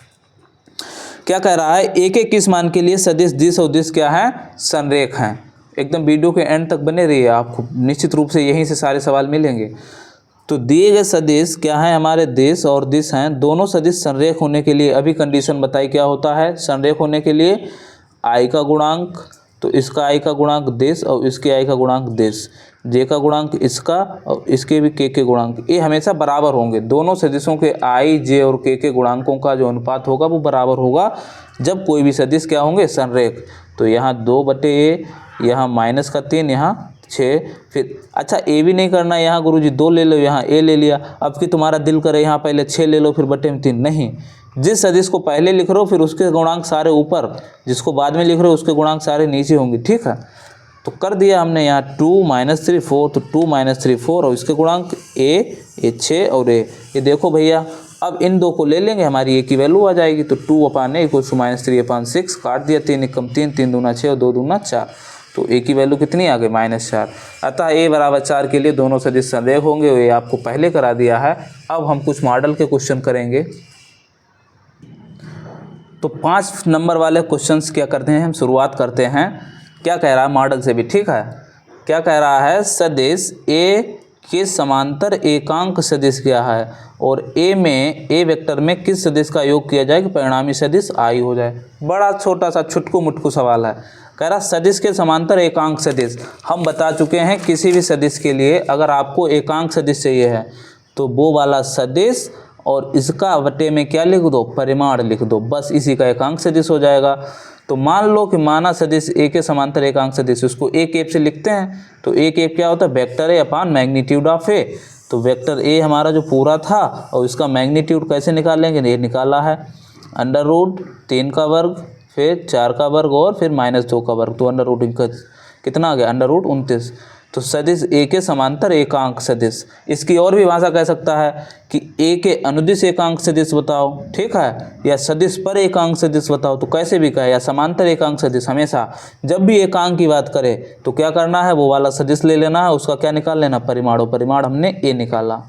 क्या कह रहा है, एक एक किस मान के लिए सदिश दिश और दिश क्या है, संरेख हैं। एकदम वीडियो के एंड तक बने रहिए, आपको निश्चित रूप से यहीं से सारे सवाल मिलेंगे। तो दिए गए सदिश क्या है, हमारे दिश और दिश हैं, दोनों सदिश संरेख होने के लिए अभी कंडीशन बताई क्या होता है संरेख होने के लिए, I का गुणांक, तो इसका I का गुणांक दिश और इसके I का गुणांक दिश, J का गुणांक इसका और इसके भी K के गुणांक, ये हमेशा बराबर होंगे। दोनों सदिशों के I, J और K के गुणांकों का जो अनुपात होगा वो बराबर होगा जब कोई भी सदिश क्या होंगे, संरेख। तो यहाँ 2/A, यहाँ -3, यहाँ 6। फिर अच्छा A भी नहीं करना, यहाँ गुरुजी 2 ले लो, यहाँ A ले लिया। अब कि तुम्हारा दिल करे यहाँ पहले 6 ले लो फिर बटे में 3, नहीं, जिस सदिश को पहले लिख रहे हो फिर उसके गुणांक सारे ऊपर, जिसको बाद में लिख रहे हो उसके गुणांक सारे नीचे होंगे। ठीक है, तो कर दिया हमने यहाँ 2 - 3 4, तो 2 - 3 4, और इसके गुणांक A 6 और A। ये देखो भैया, अब इन दो को ले लेंगे, हमारी A की वैल्यू आ जाएगी। तो 2/A = -3/6, काट दिया, 3 × 3, 3 दूना 6 और 2 दूना 4, तो A की वैल्यू कितनी आ गई, -4। अतः A = 4 के लिए दोनों सदिश संरेख होंगे, ये आपको पहले करा दिया है। अब हम कुछ मॉडल के क्वेश्चन करेंगे। तो 5 नंबर वाले क्वेश्चंस क्या करते हैं, हम शुरुआत करते हैं। क्या कह रहा है मॉडल से भी, ठीक है, क्या कह रहा है, सदिश A के समांतर एकांक सदिश क्या है, और A वेक्टर में किस सदिश का योग किया जाए कि परिणामी सदिश I हो जाए। बड़ा छोटा सा छुटकू मुटकू सवाल है। कह रहा सदिश के समांतर एकांक सदिश, हम बता चुके हैं किसी भी सदिश के लिए अगर आपको एकांक सदिश चाहिए है तो वो वाला सदिश और इसका बटे में क्या लिख दो, परिमाण लिख दो, बस इसी का एकांक सदिश हो जाएगा। तो मान लो कि माना सदिश A के समांतर एकांक सदिश, उसको A कैप से लिखते हैं। तो A कैप क्या होता है, vector A upon magnitude of A। तो वेक्टर A हमारा जो पूरा था और इसका मैग्नीट्यूड कैसे निकालेंगे, ये निकाला है। अंडर रूट 3 का वर्ग, फिर 4 का वर्ग और फिर -2 का वर्ग, तो अंडर रूट इनका कितना आ गया, अंडर रूट 29। तो सदिश ए के समांतर एकांक सदिश, इसकी और भी भाषा कह सकता है कि ए के अनुदिश एकांक सदिश बताओ, ठीक है, या सदिश पर एकांक सदिश बताओ, तो कैसे भी कहे, या समांतर एकांक सदिश। हमेशा जब भी एकांक की बात करे तो क्या करना है, वो वाला सदिश ले लेना है, उसका क्या निकाल लेना, परिमाण। परिमाण हमने ए निकाला।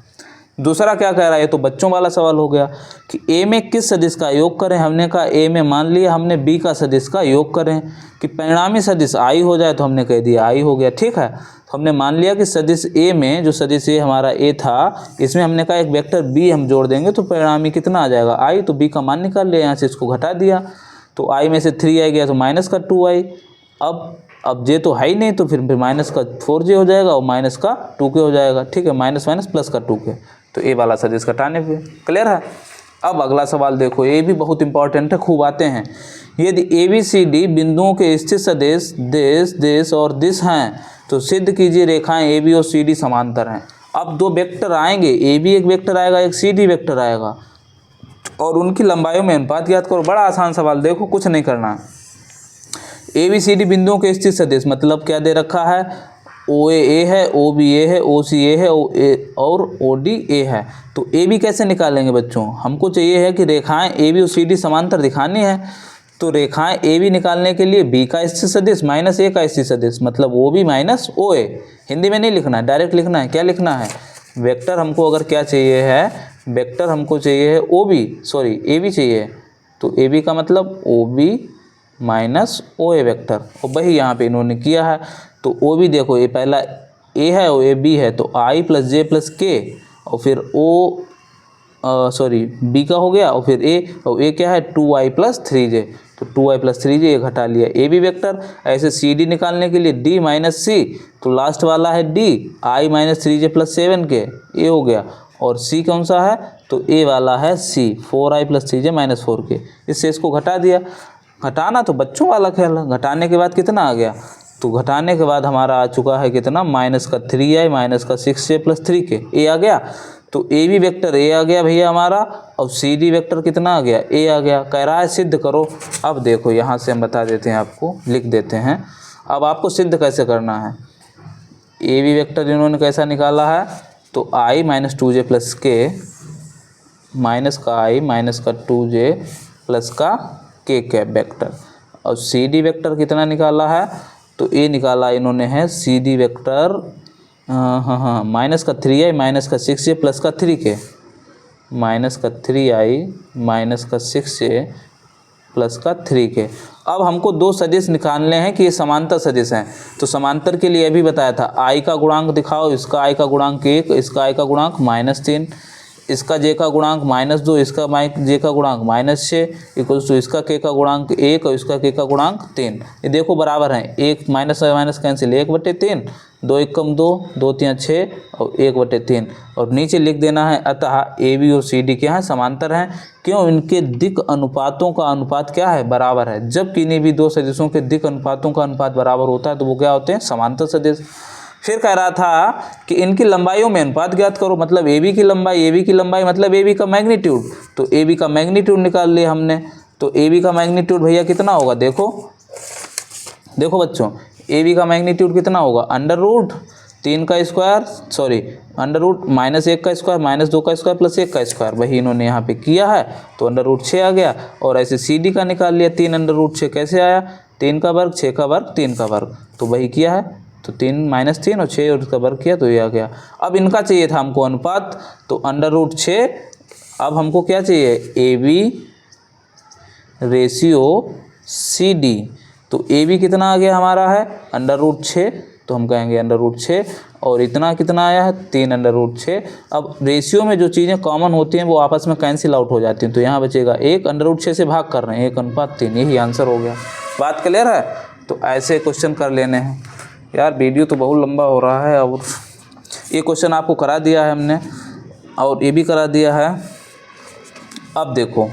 दूसरा क्या कह रहा है, ये तो बच्चों वाला सवाल हो गया कि ए में किस सदिश का योग करें। हमने कहा ए में मान लिया हमने बी का सदिश का योग करें, कि परिणामी सदिश आई हो जाए तो हमने कह दिया आई हो गया, ठीक है। तो हमने मान लिया कि सदिश ए में, जो सदिश ए हमारा ए था, इसमें हमने कहा एक वेक्टर बी हम जोड़ देंगे तो परिणामी कितना आ जाएगा, आई। तो बी का मान निकाल लिया, यहाँ से इसको घटा दिया तो आई में से 3 आ गया तो माइनस का 2i। अब जे तो है ही नहीं, तो फिर माइनस का 4j हो जाएगा और माइनस का 2k हो जाएगा, ठीक है, माइनस माइनस प्लस का 2k, तो ए वाला सदिश घटाने पे क्लियर है। अब अगला सवाल देखो, ये भी बहुत इंपॉर्टेंट है, खूब आते हैं। यदि ABCD बिंदुओं के स्थित सदिश देश देश और दिश हैं तो सिद्ध कीजिए रेखाएं AB और CD समांतर हैं। अब दो वेक्टर आएंगे, AB एक वेक्टर आएगा, एक CD वेक्टर आएगा, और उनकी लंबाइयों में अनुपात ज्ञात करो। बड़ा आसान सवाल, देखो कुछ नहीं करना। ABCD बिंदुओं के स्थित सदिश मतलब क्या दे रखा है, OA है, OB A है, OC A है और OD A है। तो AB कैसे निकालेंगे बच्चों, हमको चाहिए है कि रेखाएं AB और CD समांतर दिखानी है। तो रेखाएं AB निकालने के लिए B का स्थित सदिश माइनस A का स्थित सदिश मतलब OB माइनस OA। हिंदी में नहीं लिखना है, डायरेक्ट लिखना है। क्या लिखना है, वेक्टर हमको अगर क्या चाहिए है, वेक्टर हमको चाहिए है AB चाहिए, तो AB का मतलब OB माइनस OA वेक्टर, और वही यहाँ पे इन्होंने किया है। तो OB देखो, ये पहला A है और AB है, तो I plus J plus K, और फिर B का हो गया, और फिर A, और A क्या है 2I प्लस 3J, तो 2I प्लस 3J ये घटा लिया AB वेक्टर। ऐसे CD निकालने के लिए D माइनस C, तो लास्ट वाला है D, I minus 3J plus 7K, ये हो गया। और C कौन सा है, तो A वाला है C, 4I plus 3J minus 4K। इससे इसको घटा दिया। घटाना तो बच्चों वाला खेल है। घटाने के बाद कितना आ गया, तो घटाने के बाद हमारा आ चुका है कितना, माइनस का 3i माइनस का 6j प्लस 3k, ए आ गया। तो AB वेक्टर ए आ गया भैया हमारा, और CD वेक्टर कितना आ गया, ए आ गया। कह रहा है सिद्ध करो। अब देखो यहाँ से हम बता देते हैं, आपको लिख देते हैं। अब आपको सिद्ध कैसे करना है, AB वेक्टर इन्होंने कैसा निकाला है, तो I minus 2j plus k minus का I माइनस का 2j प्लस का k कैप वेक्टर, और CD वेक्टर कितना निकाला है, तो ए निकाला इन्होंने है CD वेक्टर माइनस का 3i माइनस का 6j प्लस का 3k, माइनस का 3i माइनस का 6j प्लस का 3k। अब हमको दो सदिश निकालने हैं कि ये समांतर सदिश हैं। तो समांतर के लिए अभी बताया था, i का गुणांक दिखाओ, इसका i का गुणांक 1, इसका i का गुणांक -3, इसका j का गुणांक -2, इसका j का गुणांक -6, इक्वल्स टू इसका k का गुणांक 1 और इसका k का गुणांक 3। ये देखो बराबर हैं, 1 माइनस माइनस कैंसिल, 1/3, 2 एकम 2, 2 3 6 और 1/3। और नीचे लिख देना है, अतः AB और CD क्या है, समांतर हैं। क्यों, इनके दिक् अनुपातों का अनुपात क्या है, बराबर है। जब किन्हीं भी दो सदिशों के दिक् अनुपातों का अनुपात बराबर होता है तो वो क्या होते हैं, समांतर सदिश। फिर कह रहा था कि इनकी लंबाइयों में अनुपात ज्ञात करो, मतलब AB की लंबाई मतलब AB का मैग्नीट्यूड। तो AB का मैग्नीट्यूड निकाल लिया हमने। तो AB का मैग्नीट्यूड भैया कितना होगा, देखो बच्चों, AB का मैग्नीट्यूड कितना होगा, अंडर रूट -1 का स्क्वायर -2 का स्क्वायर प्लस 1 का स्क्वायर, वही इन्होंने यहाँ पे किया है। तो अंडर रूट 6 आ गया। और ऐसे CD का निकाल लिया, 3 अंडर रूट 6 कैसे आया, 3 का वर्ग 6 का वर्ग 3 का वर्ग, तो वही किया है। तो 3 -3 और 6 और उसका वर्ग किया तो ये आ गया। अब इनका चाहिए था हमको अनुपात, तो अंडर रूट 6। अब हमको क्या चाहिए, AB रेशियो CD। तो AB कितना आ गया हमारा है, अंडर रूट 6, तो हम कहेंगे अंडर रूट 6, और इतना कितना आया है, 3 अंडर रूट 6। अब रेशियो में जो चीज़ें कॉमन होती हैं वो आपस में कैंसिल आउट हो जाती हैं, तो यहाँ बचेगा 1 अंडर रूट 6 से भाग कर रहे हैं, 1:3, यही आंसर हो गया। बात क्लियर है। तो ऐसे क्वेश्चन कर लेने हैं। यार वीडियो तो बहुत लंबा हो रहा है, और ये क्वेश्चन आपको करा दिया है हमने, और ये भी करा दिया है। अब देखो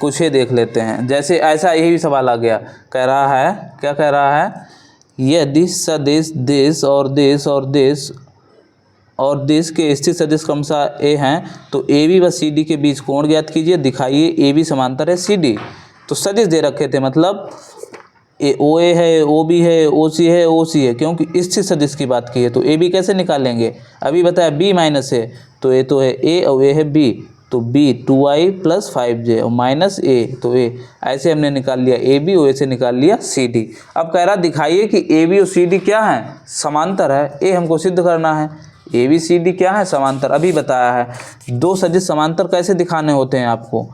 कुछ ये देख लेते हैं। जैसे ऐसा यही भी सवाल आ गया, कह रहा है, क्या कह रहा है, यदि सदिश देश और देश और देश और दिस के स्थित सदिश क्रमशः ए हैं, तो ए बी व सी डी के बीच कोण ज्ञात कीजिए। दिखाइए ए बी समांतर है सी डी। तो सदिश दे रखे थे, मतलब ए ओ ए है, ओ बी है, ओ सी है, ओ सी है, क्योंकि स्थित सदिश की बात की है। तो ए बी कैसे निकालेंगे, अभी बताया बी माइनस है, तो ए तो है ए और ए है बी, तो बी 2i + 5j और माइनस ए, तो ए, ऐसे हमने निकाल लिया ए बी और ए से निकाल लिया सी डी। अब कह रहा दिखाइए कि ए बी और सी डी क्या है, समांतर है। ए हमको सिद्ध करना है, ए बी सी डी क्या है, समांतर। अभी बताया है दो सदिश समांतर कैसे दिखाने होते हैं आपको।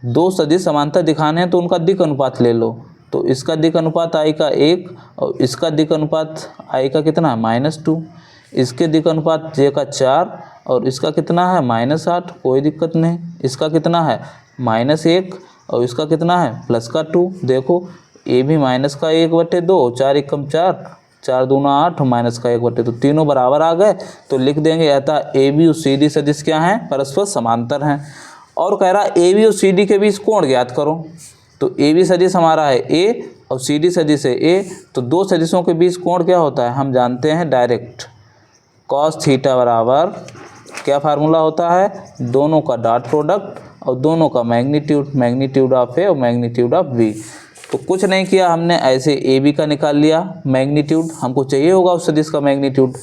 दो सदिश समांतर दिखाने हैं तो उनका दिक् अनुपात ले लो। तो इसका दिक् अनुपात i का 1 और इसका दिक् अनुपात i का कितना है -2, इसके दिक् अनुपात j का 4 और इसका कितना है -8, कोई दिक्कत नहीं। इसका कितना है -1 और इसका कितना है +2। देखो ए भी -1/2, 4 एकम 4, 4 दूना 8, -1/2, तो तीनों बराबर आ गए। तो लिख देंगे अतः ए बी और सी डी सदिश क्या हैं, परस्पर समांतर हैं। और कह रहा ए बी और सी डी के बीच कोण ज्ञात करो। तो ए बी सदिश हमारा है ए और सी डी सदिश है ए, तो दो सदिशों के बीच कोण क्या होता है, हम जानते हैं डायरेक्ट। cos थीटा बराबर क्या फार्मूला होता है, दोनों का डॉट प्रोडक्ट और दोनों का मैग्नीट्यूड ऑफ ए और मैग्नीट्यूड ऑफ बी। तो कुछ नहीं किया हमने, ऐसे ए बी का निकाल लिया मैग्नीट्यूड, हमको चाहिए होगा उस सदिश का मैग्नीट्यूड,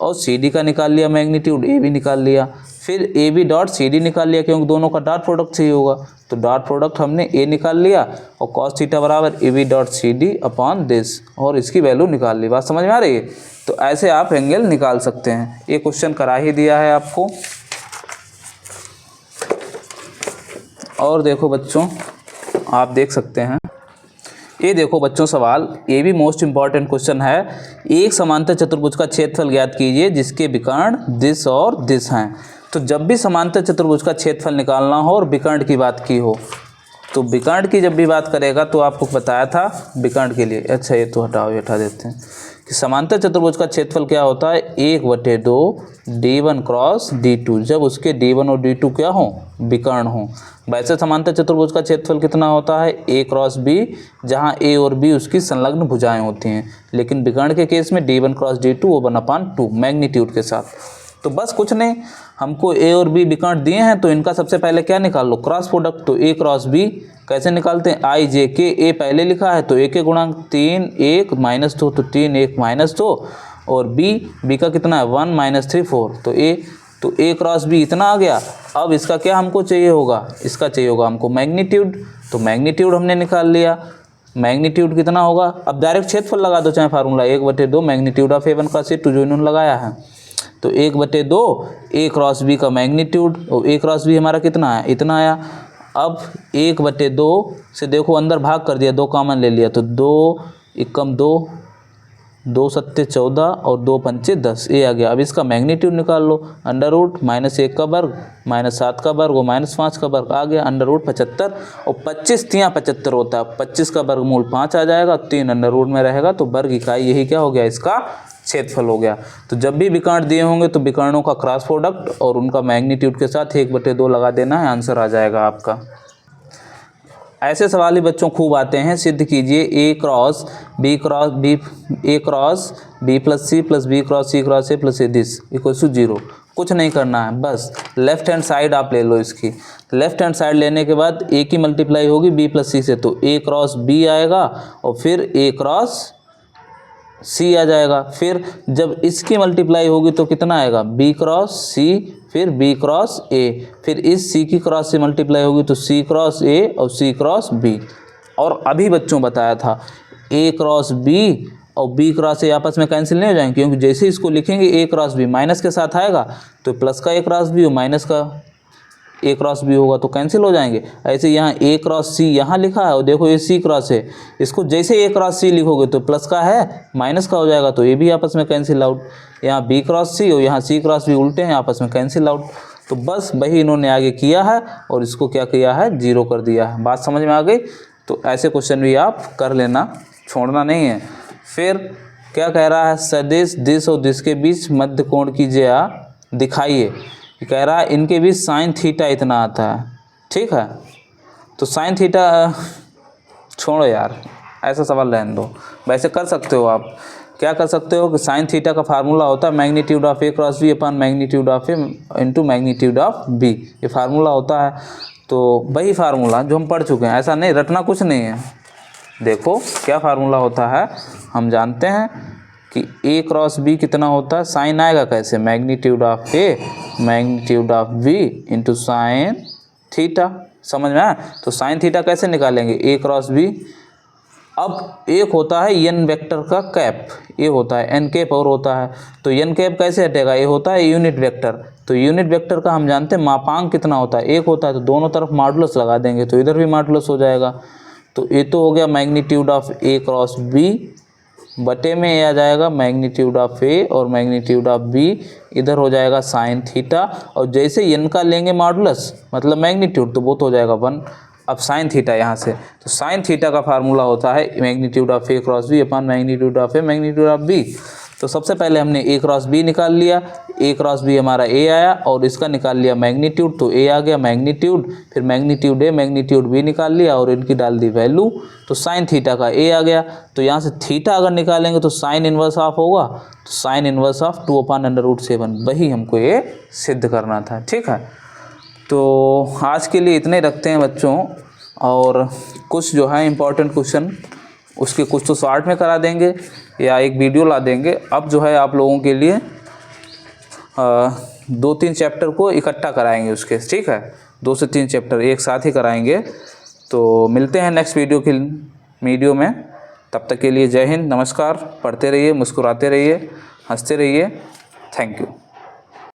और सी डी का निकाल लिया मैग्नीट्यूड, ए बी निकाल लिया। फिर A B dot C D निकाल लिया, क्योंकि दोनों का डॉट प्रोडक्ट चाहिए होगा। तो डॉट प्रोडक्ट हमने ए निकाल लिया और cos थीटा बराबर A B dot C D upon this, और इसकी वैल्यू निकाल ली। बात समझ में आ रही है। तो ऐसे आप एंगल निकाल सकते हैं। ये क्वेश्चन करा ही दिया है आपको। और देखो बच्चों, आप देख सकते हैं, ये देखो बच्चों सवाल, ये भी मोस्ट इंपॉर्टेंट क्वेश्चन है। एक समांतर चतुर्भुज का क्षेत्रफल ज्ञात कीजिए जिसके विकर्ण दिस और दिस हैं। तो जब भी समांतर चतुर्भुज का क्षेत्रफल निकालना हो और विकर्ण की बात की हो, तो विकर्ण की जब भी बात करेगा तो आपको बताया था विकर्ण के लिए, अच्छा ये तो हटाओ, ये हटा देते हैं, कि समांतर चतुर्भुज का क्षेत्रफल क्या होता है, 1/2 d1 क्रॉस d2, जब उसके d1 और d2 क्या हो, विकर्ण हो। वैसे समांतर चतुर्भुज का क्षेत्रफल कितना होता है, a क्रॉस b, जहाँ a और b उसकी संलग्न भुजाएं होती हैं। लेकिन विकर्ण के केस में d1 क्रॉस d2 वो 1/2 मैग्नीट्यूड के साथ। तो बस कुछ नहीं, हमको a और b विकर्ण दिए हैं, तो इनका सबसे पहले क्या निकाल लो, क्रॉस प्रोडक्ट। तो a क्रॉस b कैसे निकालते हैं, i j k, a पहले लिखा है तो a के गुणांक 3 1 -2, तो 3 1 -2, और b का कितना है 1 -3 4, तो a क्रॉस b इतना आ गया। अब इसका क्या हमको चाहिए होगा, इसका चाहिए होगा हमको मैग्नीट्यूड। तो मैग्नीट्यूड हमने निकाल लिया, मैग्नीट्यूड कितना होगा, अब डायरेक्ट क्षेत्रफल लगा दो, चाहे formula 1/2 magnitude of a1 cross a2 जो इन्होंने लगाया है। तो 1/2 a क्रॉस b का मैग्नीट्यूड, और a क्रॉस b हमारा कितना है, इतना आया। अब 1/2 से देखो अंदर भाग कर दिया, 2 कॉमन ले लिया, तो 2 एकम 2, 2 सत्ते 14 और 2 पंचे 10, ये आ गया। अब इसका मैग्नीट्यूड निकाल लो, अंडर रूट -1 का वर्ग -7 का वर्ग और -5 का वर्ग आ गया, अंडर रूट 75, और 25 तियाँ 75 होता है, 25 का वर्गमूल 5 आ जाएगा, 3 अंडर रूट में रहेगा, तो वर्ग इकाई यही क्या हो गया, इसका क्षेत्रफल हो गया। तो जब भी विकर्ण दिए होंगे तो विकर्णों का क्रॉस प्रोडक्ट और उनका मैग्नीट्यूड के साथ 1/2 लगा देना है, आंसर आ जाएगा आपका। ऐसे सवाल ही बच्चों खूब आते हैं। सिद्ध कीजिए a cross b cross b, a cross b plus c plus b cross c cross a plus a this equals to 0। कुछ नहीं करना है, बस लेफ्ट हैंड साइड आप ले लो इसकी। लेफ्ट हैंड साइड लेने के बाद a की मल्टीप्लाई होगी b प्लस c से, तो a क्रॉस b आएगा और फिर a क्रॉस c आ जाएगा। फिर जब इसकी मल्टीप्लाई होगी तो कितना आएगा, b क्रॉस c, फिर b क्रॉस a, फिर इस c की क्रॉस से मल्टीप्लाई होगी तो c क्रॉस a और c क्रॉस b। और अभी बच्चों बताया था a क्रॉस b और b क्रॉस a आपस में कैंसिल नहीं हो जाएंगे, क्योंकि जैसे इसको लिखेंगे a क्रॉस b माइनस के साथ आएगा, तो प्लस का a क्रॉस b और माइनस का a क्रॉस b होगा, तो कैंसिल हो जाएंगे। ऐसे यहाँ a क्रॉस c यहाँ लिखा है और देखो ये c क्रॉस है, इसको जैसे a क्रॉस c लिखोगे तो प्लस का है माइनस का हो जाएगा, तो ये भी आपस में कैंसिल आउट। यहाँ b क्रॉस c और यहाँ c क्रॉस b उल्टे हैं, आपस में कैंसिल आउट। तो बस वही इन्होंने आगे किया है और इसको क्या किया है, 0 कर दिया है। बात समझ में आ गई। तो ऐसे क्वेश्चन भी आप कर लेना, छोड़ना नहीं है। फिर क्या कह रहा है, सदिश दिस और दिस के बीच मध्य कोण कीजिए, दिखाइए। कह रहा है इनके बीच साइन थीटा इतना आता है, ठीक है। तो साइन थीटा छोड़ो यार, ऐसा सवाल रहने दो। वैसे कर सकते हो आप, क्या कर सकते हो कि साइन थीटा का फार्मूला होता है magnitude of A cross B upon magnitude of A into magnitude of B, ये फार्मूला होता है। तो वही फार्मूला जो हम पढ़ चुके हैं, ऐसा नहीं रटना कुछ नहीं है। देखो क्या फार्मूला होता है, हम जानते हैं कि ए क्रॉस बी कितना होता है, साइन आएगा कैसे, magnitude of A magnitude of B into sine theta, समझ में आया। तो साइन थीटा कैसे निकालेंगे, ए क्रॉस बी। अब एक होता है एन वेक्टर का कैप, ये होता है एन कैप और होता है, तो एन कैप कैसे हटेगा, ये होता है यूनिट वेक्टर। तो यूनिट वेक्टर का हम जानते हैं मापांक कितना होता है, एक होता है, तो दोनों तरफ मॉडुलस लगा देंगे तो इधर भी मॉडुलस हो जाएगा। तो ये तो हो गया magnitude of A cross B, बटे में ये आ जाएगा मैग्नीट्यूड ऑफ ए और मैग्नीट्यूड ऑफ बी, इधर हो जाएगा साइन थीटा, और जैसे एन का लेंगे मॉडुलस मतलब मैग्नीट्यूड तो वो तो हो जाएगा 1। अब साइन थीटा यहाँ से, तो साइन थीटा का फार्मूला होता है magnitude of A cross B upon magnitude of A magnitude of B. तो सबसे पहले हमने ए क्रॉस बी निकाल लिया, ए क्रॉस बी हमारा ए आया और इसका निकाल लिया मैग्नीट्यूड, तो ए आ गया मैग्नीट्यूड, फिर मैग्नीट्यूड ए मैग्नीट्यूड बी निकाल लिया और इनकी डाल दी वैल्यू, तो साइन थीटा का ए आ गया। तो यहाँ से थीटा अगर निकालेंगे तो साइन इनवर्स ऑफ होगा, तो साइन इनवर्स ऑफ 2/√7, वही हमको ये सिद्ध करना था, ठीक है। तो आज के लिए इतने रखते हैं बच्चों, और कुछ जो है इम्पोर्टेंट क्वेश्चन उसके कुछ तो शॉर्ट में करा देंगे या एक वीडियो ला देंगे। अब जो है आप लोगों के लिए 2-3 चैप्टर को इकट्ठा कराएंगे उसके, ठीक है, 2 से 3 चैप्टर एक साथ ही कराएंगे। तो मिलते हैं नेक्स्ट वीडियो में, तब तक के लिए जय हिंद, नमस्कार। पढ़ते रहिए, मुस्कुराते रहिए, हंसते रहिए, थैंक यू।